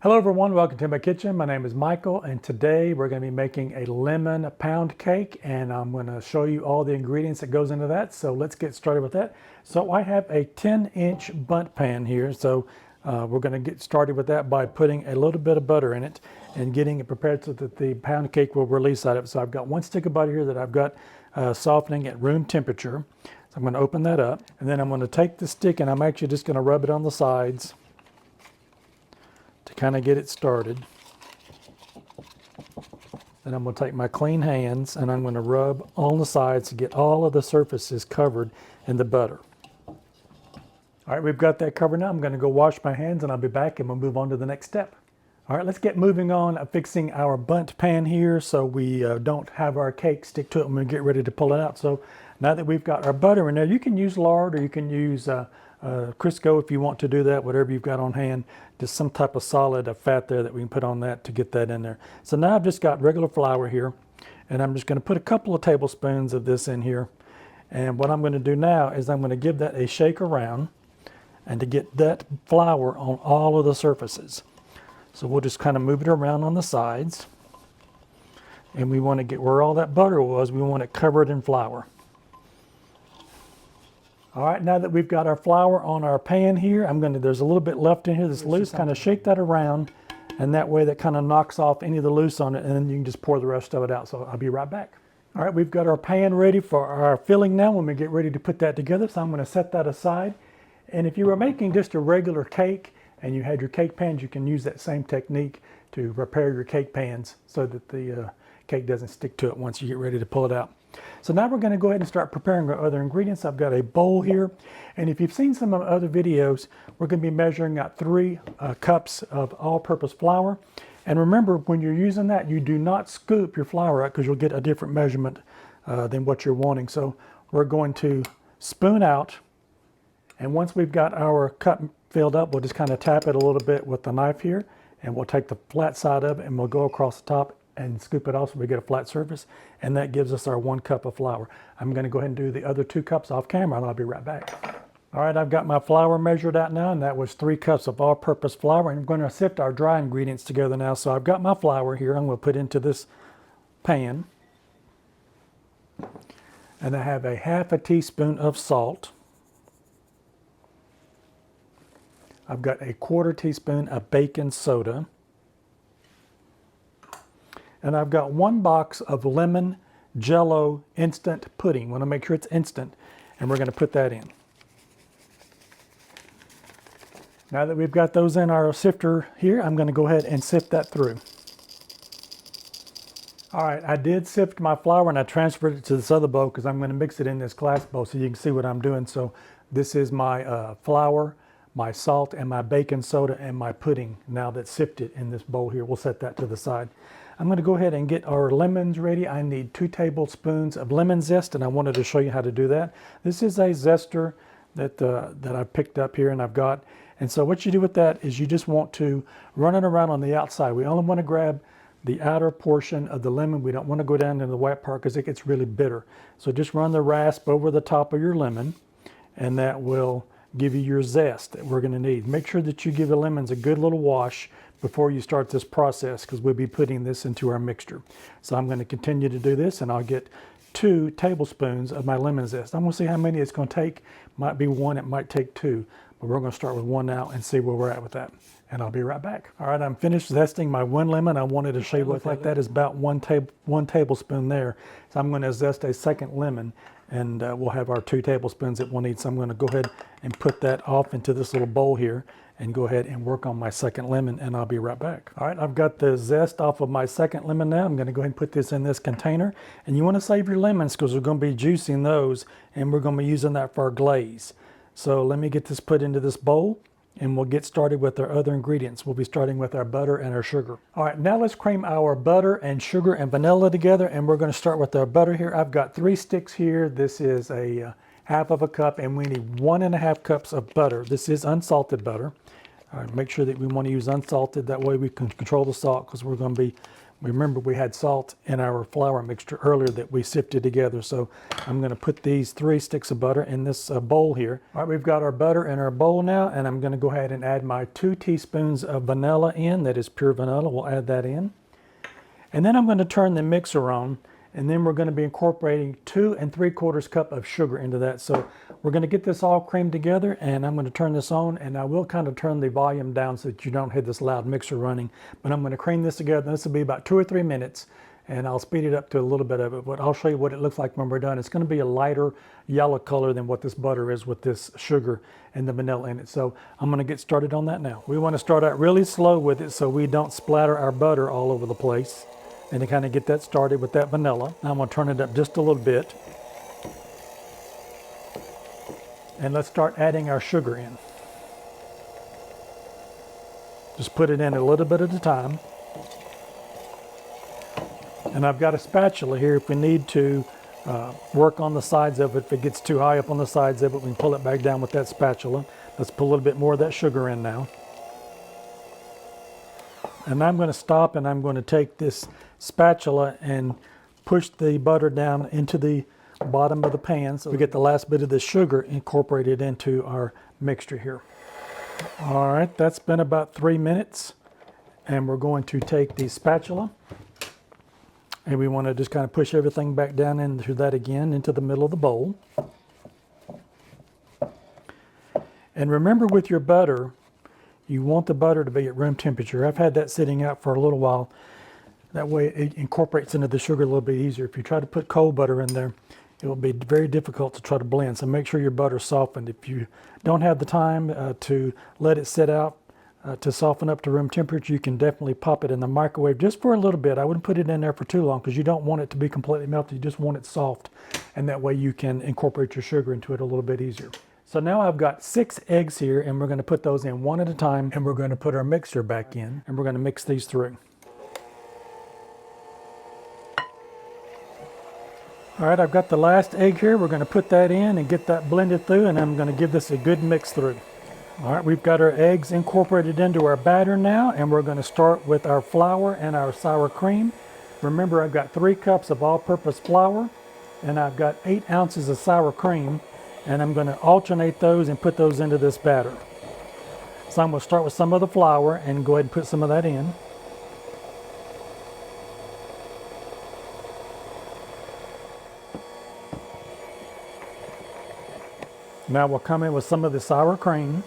Hello everyone, welcome to my kitchen. My name is Michael and today we're going to be making a lemon pound cake and I'm going to show you all the ingredients that goes into that. So let's get started with that. So I have a 10-inch bundt pan here. So we're going to get started with that by putting a little bit of butter in it and getting it prepared so that the pound cake will release out of it. So I've got one stick of butter here that I've got softening at room temperature. So I'm going to open that up and then I'm going to take the stick and I'm actually just going to rub it on the sides to kind of get it started. Then I'm going to take my clean hands and I'm going to rub on the sides to get all of the surfaces covered in the butter. All right, we've got that covered now. I'm going to go wash my hands and I'll be back and we'll move on to the next step. All right, let's get moving on fixing our bundt pan here so we don't have our cake stick to it when we get ready to pull it out. So now that we've got our butter in there, you can use lard or you can use Crisco if you want to do that, whatever you've got on hand, just some type of solid fat there that we can put on that to get that in there. So now I've just got regular flour here and I'm just going to put a couple of tablespoons of this in here. And what I'm going to do now is I'm going to give that a shake around and to get that flour on all of the surfaces. So we'll just kind of move it around on the sides and we want to get where all that butter was, we want it covered in flour. All right, now that we've got our flour on our pan here, there's a little bit left in here that's loose, kind of shake that around, and that way that kind of knocks off any of the loose on it, and then you can just pour the rest of it out. So I'll be right back. All right, we've got our pan ready for our filling now when we get ready to put that together. So I'm going to set that aside. And if you were making just a regular cake and you had your cake pans, you can use that same technique to prepare your cake pans so that the cake doesn't stick to it once you get ready to pull it out. So now we're going to go ahead and start preparing our other ingredients. I've got a bowl here, and if you've seen some of my other videos, we're going to be measuring out 3 cups of all-purpose flour. And remember, when you're using that, you do not scoop your flour out because you'll get a different measurement than what you're wanting. So we're going to spoon out, and once we've got our cup filled up, we'll just kind of tap it a little bit with the knife here, and we'll take the flat side of it and we'll go across the top and scoop it off so we get a flat surface, and that gives us our 1 cup of flour. I'm going to go ahead and do the other 2 cups off camera and I'll be right back. All right, I've got my flour measured out now, and that was 3 cups of all-purpose flour, and I'm going to sift our dry ingredients together now. So I've got my flour here I'm going to put into this pan, and I have a half a teaspoon of salt. I've got a 1/4 teaspoon of baking soda. And I've got 1 box of lemon jello instant pudding. Want to make sure it's instant, and we're going to put that in. Now that we've got those in our sifter here, I'm going to go ahead and sift that through. All right, I did sift my flour and I transferred it to this other bowl because I'm going to mix it in this glass bowl so you can see what I'm doing. So this is my flour, my salt, and my baking soda, and my pudding now that's sifted in this bowl here. We'll set that to the side. I'm going to go ahead and get our lemons ready. I need 2 tablespoons of lemon zest, and I wanted to show you how to do that. This is a zester that I picked up here and I've got. And so what you do with that is you just want to run it around on the outside. We only want to grab the outer portion of the lemon. We don't want to go down into the white part because it gets really bitter. So just run the rasp over the top of your lemon, and that will give you your zest that we're going to need. Make sure that you give the lemons a good little wash before you start this process because we'll be putting this into our mixture. So I'm going to continue to do this, and I'll get 2 tablespoons of my lemon zest. I'm going to see how many it's going to take. Might be 1, it might take 2, but we're going to start with 1 now and see where we're at with that. And I'll be right back. All right, I'm finished zesting my 1 lemon. I wanted to show you what like that is about 1 tablespoon there. So I'm going to zest a second lemon, and we'll have our 2 tablespoons that we'll need. So I'm going to go ahead and put that off into this little bowl here and go ahead and work on my second lemon, and I'll be right back. All right, I've got the zest off of my second lemon now. I'm going to go ahead and put this in this container, and you want to save your lemons because we're going to be juicing those, and we're going to be using that for our glaze. So let me get this put into this bowl, and we'll get started with our other ingredients. We'll be starting with our butter and our sugar. All right, now let's cream our butter and sugar and vanilla together, and we're going to start with our butter here. I've got 3 sticks here. This is a half of a cup, and we need 1.5 cups of butter. This is unsalted butter. All right, make sure that we want to use unsalted. That way we can control the salt because we're going to be Remember, we had salt in our flour mixture earlier that we sifted together. So I'm going to put these 3 sticks of butter in this bowl here. All right, we've got our butter in our bowl now, and I'm going to go ahead and add my 2 teaspoons of vanilla in. That is pure vanilla. We'll add that in. And then I'm going to turn the mixer on, and then we're going to be incorporating 2 3/4 cup of sugar into that. So we're going to get this all creamed together, and I'm going to turn this on, and I will kind of turn the volume down so that you don't have this loud mixer running. But I'm going to cream this together. This will be about 2 or 3 minutes, and I'll speed it up to a little bit of it. But I'll show you what it looks like when we're done. It's going to be a lighter yellow color than what this butter is with this sugar and the vanilla in it. So I'm going to get started on that now. We want to start out really slow with it so we don't splatter our butter all over the place. And to kind of get that started with that vanilla. Now I'm going to turn it up just a little bit. And let's start adding our sugar in. Just put it in a little bit at a time. And I've got a spatula here if we need to work on the sides of it. If it gets too high up on the sides of it, we can pull it back down with that spatula. Let's put a little bit more of that sugar in now. And I'm going to stop, and I'm going to take this spatula and push the butter down into the bottom of the pan so we get the last bit of the sugar incorporated into our mixture here. All right, that's been about 3 minutes, and we're going to take the spatula, and we want to just kind of push everything back down into that again, into the middle of the bowl. And remember, with your butter, you want the butter to be at room temperature. I've had that sitting out for a little while. That way it incorporates into the sugar a little bit easier. If you try to put cold butter in there, it will be very difficult to try to blend. So make sure your butter's softened. If you don't have the time to let it sit out to soften up to room temperature, you can definitely pop it in the microwave just for a little bit. I wouldn't put it in there for too long because you don't want it to be completely melted. You just want it soft. And that way you can incorporate your sugar into it a little bit easier. So now I've got 6 eggs here, and we're going to put those in one at a time, and we're going to put our mixer back in, and we're going to mix these through. All right, I've got the last egg here. We're going to put that in and get that blended through, and I'm going to give this a good mix through. All right, we've got our eggs incorporated into our batter now, and we're going to start with our flour and our sour cream. Remember, I've got 3 cups of all-purpose flour, and I've got 8 ounces of sour cream. And I'm going to alternate those and put those into this batter. So I'm going to start with some of the flour and go ahead and put some of that in. Now we'll come in with some of the sour cream.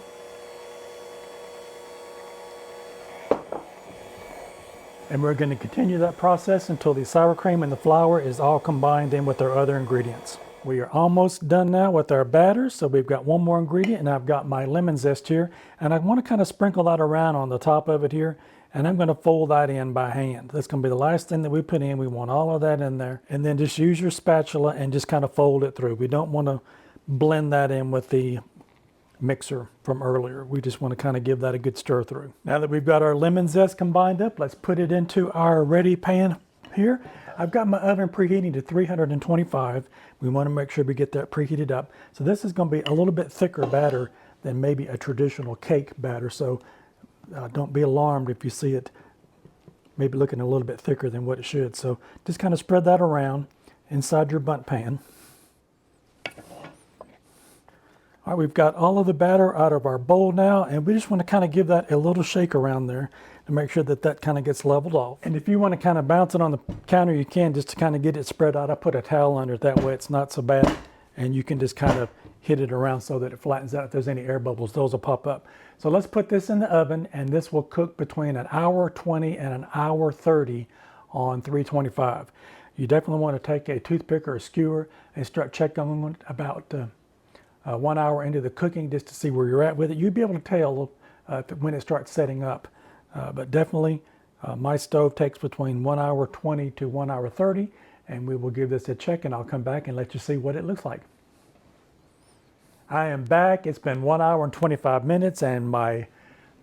And we're going to continue that process until the sour cream and the flour is all combined in with our other ingredients. We are almost done now with our batter, so we've got one more ingredient, and I've got my lemon zest here, and I want to kind of sprinkle that around on the top of it here, and I'm going to fold that in by hand. That's going to be the last thing that we put in. We want all of that in there, and then just use your spatula and just kind of fold it through. We don't want to blend that in with the mixer from earlier. We just want to kind of give that a good stir through. Now that we've got our lemon zest combined up, let's put it into our ready pan here. I've got my oven preheating to 325. We want to make sure we get that preheated up. So this is going to be a little bit thicker batter than maybe a traditional cake batter. So don't be alarmed if you see it maybe looking a little bit thicker than what it should. So just kind of spread that around inside your bundt pan. All right, we've got all of the batter out of our bowl now, and we just want to kind of give that a little shake around there to make sure that that kind of gets leveled off. And if you want to kind of bounce it on the counter, you can, just to kind of get it spread out. I put a towel under it, that way it's not so bad, and you can just kind of hit it around so that it flattens out. If there's any air bubbles, those will pop up. So let's put this in the oven, and this will cook between 1:20 and 1:30 on 325. You definitely want to take a toothpick or a skewer and start checking about 1 hour into the cooking just to see where you're at with it. You'll be able to tell when it starts setting up. But definitely my stove takes between 1:20 to 1:30, and we will give this a check, and I'll come back and let you see what it looks like. I am back. It's been 1 hour and 25 minutes, and my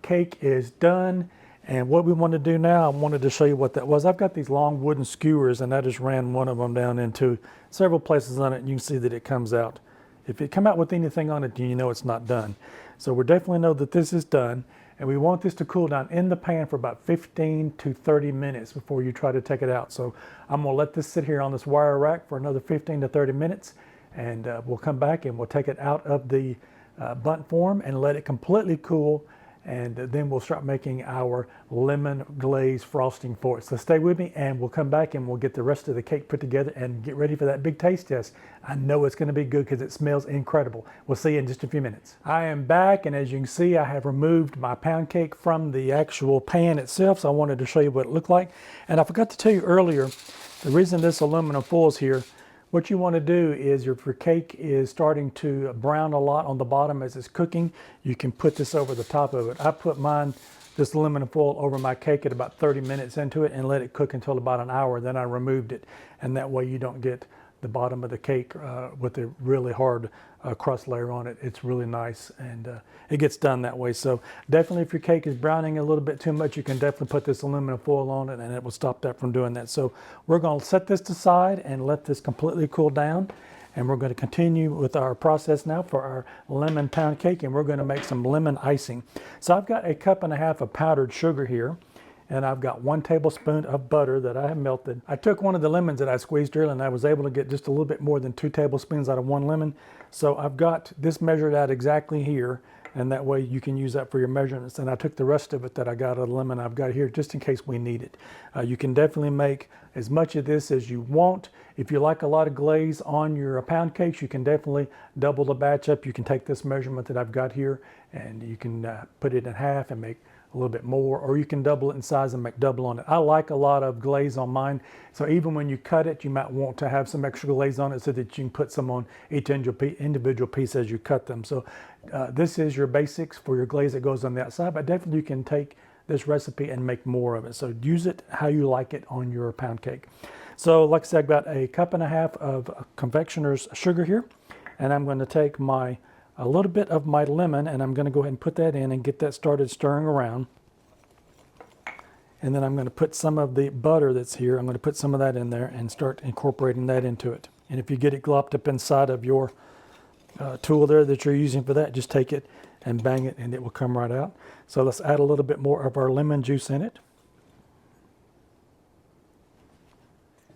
cake is done. And what we want to do now, I wanted to show you what that was. I've got these long wooden skewers, and I just ran one of them down into several places on it, and you can see that it comes out. If it come out with anything on it, you know it's not done. So we definitely know that this is done. And we want this to cool down in the pan for about 15 to 30 minutes before you try to take it out. So I'm gonna let this sit here on this wire rack for another 15 to 30 minutes, and we'll come back and we'll take it out of the bundt form and let it completely cool, and then we'll start making our lemon glaze frosting for it. So stay with me, and we'll come back and we'll get the rest of the cake put together and get ready for that big taste test. I know it's gonna be good because it smells incredible. We'll see you in just a few minutes. I am back, and as you can see, I have removed my pound cake from the actual pan itself, so I wanted to show you what it looked like. And I forgot to tell you earlier, the reason this aluminum foil is here, what you want to do is if your cake is starting to brown a lot on the bottom as it's cooking, you can put this over the top of it. I put this aluminum foil over my cake at about 30 minutes into it and let it cook until about an hour. Then I removed it, and that way you don't get the bottom of the cake with a really hard crust layer on it. It's really nice, and it gets done that way. So definitely if your cake is browning a little bit too much, you can definitely put this aluminum foil on it, and it will stop that from doing that. So we're going to set this aside and let this completely cool down, and we're going to continue with our process now for our lemon pound cake, and we're going to make some lemon icing. So I've got a cup and a half of powdered sugar here, and I've got 1 tablespoon of butter that I have melted. I took one of the lemons that I squeezed earlier, and I was able to get just a little bit more than 2 tablespoons out of 1 lemon. So I've got this measured out exactly here, and that way you can use that for your measurements. And I took the rest of it that I got out of the lemon I've got here just in case we need it. You can definitely make as much of this as you want. If you like a lot of glaze on your pound cakes, you can definitely double the batch up. You can take this measurement that I've got here, and you can put it in half and make a little bit more, or you can double it in size and make double on it. I like a lot of glaze on mine, so even when you cut it, you might want to have some extra glaze on it so that you can put some on each individual piece as you cut them. So this is your basics for your glaze that goes on the outside, but definitely you can take this recipe and make more of it. So use it how you like it on your pound cake. So like I said, I've got a cup and a half of confectioner's sugar here, and I'm going to take a little bit of my lemon, and I'm going to go ahead and put that in and get that started stirring around. And then I'm going to put some of the butter that's here, I'm going to put some of that in there and start incorporating that into it. And if you get it glopped up inside of your tool there that you're using for that, just take it and bang it and it will come right out. So let's add a little bit more of our lemon juice in it.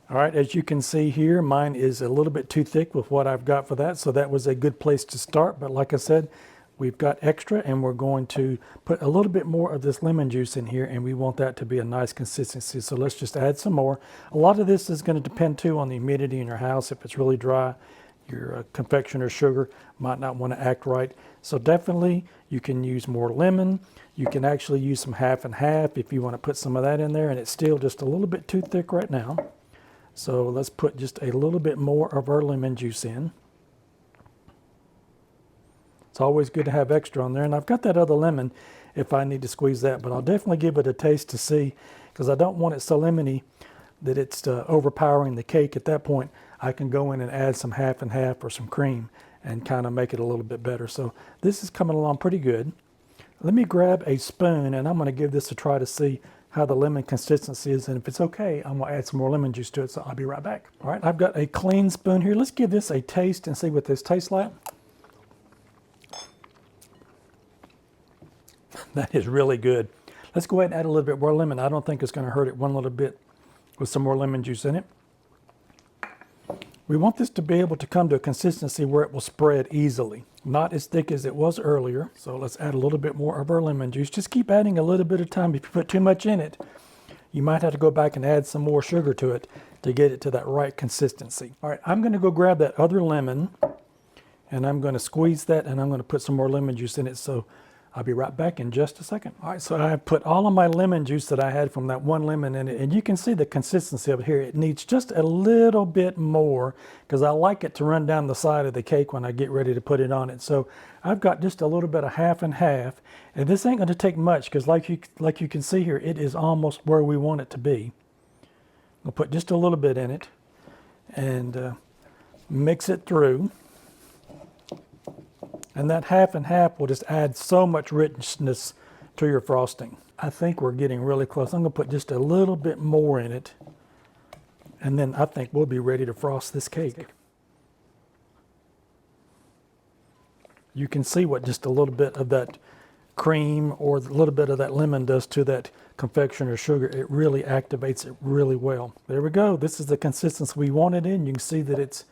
All right, as you can see here, mine is a little bit too thick with what I've got for that, so that was a good place to start. But like I said, we've got extra, and we're going to put a little bit more of this lemon juice in here, and we want that to be a nice consistency. So let's just add some more. A lot of this is going to depend too on the humidity in your house. If it's really dry, your confectioner's sugar might not want to act right. So definitely you can use more lemon. You can actually use some half and half if you want to put some of that in there, and it's still just a little bit too thick right now. So let's put just a little bit more of our lemon juice in. It's always good to have extra on there, and I've got that other lemon if I need to squeeze that, but I'll definitely give it a taste to see, because I don't want it so lemony that it's overpowering the cake. At that point, I can go in and add some half and half or some cream and kind of make it a little bit better. So this is coming along pretty good. Let me grab a spoon, and I'm going to give this a try to see how the lemon consistency is, and if it's okay, I'm going to add some more lemon juice to it, so I'll be right back. All right, I've got a clean spoon here. Let's give this a taste and see what this tastes like. That is really good. Let's go ahead and add a little bit more lemon. I don't think it's going to hurt it one little bit with some more lemon juice in it. We want this to be able to come to a consistency where it will spread easily, not as thick as it was earlier. So let's add a little bit more of our lemon juice. Just keep adding a little bit of time. If you put too much in it, you might have to go back and add some more sugar to it to get it to that right consistency. All right, I'm going to go grab that other lemon, and I'm going to squeeze that, and I'm going to put some more lemon juice in it. So I'll be right back in just a second. All right, so I put all of my lemon juice that I had from that one lemon in it, and you can see the consistency of it here. It needs just a little bit more because I like it to run down the side of the cake when I get ready to put it on it. So I've got just a little bit of half and half, and this ain't gonna take much because like you can see here, it is almost where we want it to be. I'll put just a little bit in it and mix it through. And that half and half will just add so much richness to your frosting. I think we're getting really close. I'm going to put just a little bit more in it, and then I think we'll be ready to frost this cake. You can see what just a little bit of that cream or a little bit of that lemon does to that confection or sugar. It really activates it really well. There we go. This is the consistency we want it in. You can see that it's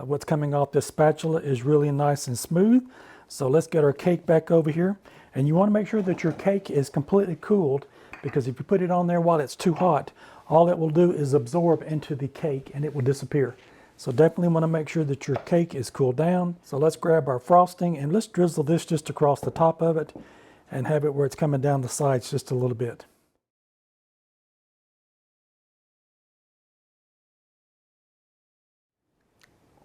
what's coming off this spatula is really nice and smooth. So let's get our cake back over here. And you want to make sure that your cake is completely cooled, because if you put it on there while it's too hot, all it will do is absorb into the cake and it will disappear. So definitely want to make sure that your cake is cooled down. So let's grab our frosting and let's drizzle this just across the top of it and have it where it's coming down the sides just a little bit.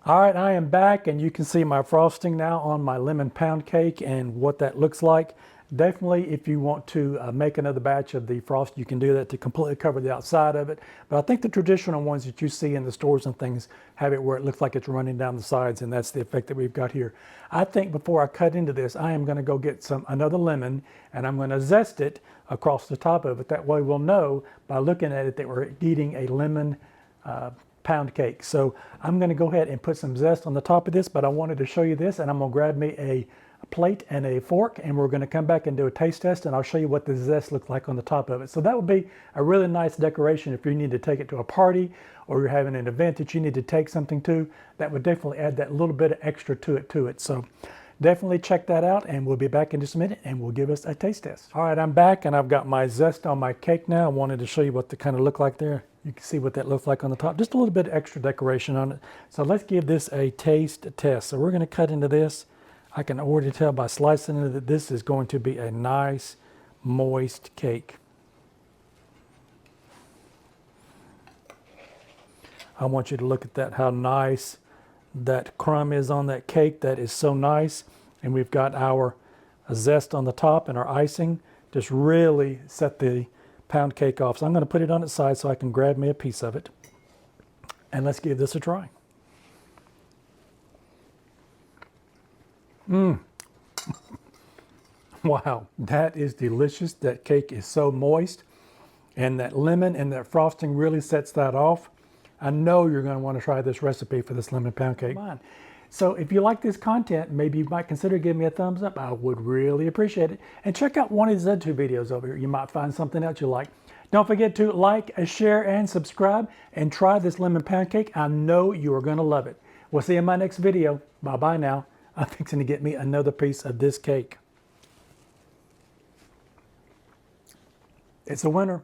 All right, I am back and you can see my frosting now on my lemon pound cake and what that looks like. Definitely, if you want to make another batch of the frost, you can do that to completely cover the outside of it. But I think the traditional ones that you see in the stores and things have it where it looks like it's running down the sides, and that's the effect that we've got here. I think before I cut into this, I am going to go get another lemon and I'm going to zest it across the top of it. That way we'll know by looking at it that we're eating a lemon pound cake. So I'm going to go ahead and put some zest on the top of this, but I wanted to show you this, and I'm going to grab me a plate and a fork, and we're going to come back and do a taste test, and I'll show you what the zest looks like on the top of it. So that would be a really nice decoration if you need to take it to a party or you're having an event that you need to take something to. That would definitely add that little bit of extra to it. So definitely check that out, and we'll be back in just a minute and we'll give us a taste test. All right, I'm back and I've got my zest on my cake now. I wanted to show you what they kind of look like there. You can see what that looks like on the top. Just a little bit of extra decoration on it. So let's give this a taste test. So we're going to cut into this. I can already tell by slicing it that this is going to be a nice, moist cake. I want you to look at that, how nice that crumb is on that cake. That is so nice. And we've got our zest on the top and our icing. Just really set the pound cake off. So I'm going to put it on its side so I can grab me a piece of it. And let's give this a try. Wow, that is delicious. That cake is so moist, and that lemon and that frosting really sets that off. I know you're going to want to try this recipe for this lemon pound cake. So if you like this content, maybe you might consider giving me a thumbs up. I would really appreciate it. And check out one of these other two videos over here. You might find something else you like. Don't forget to like, share, and subscribe, and try this lemon pound cake. I know you are going to love it. We'll see you in my next video. Bye-bye now. I'm fixing to get me another piece of this cake. It's a winner.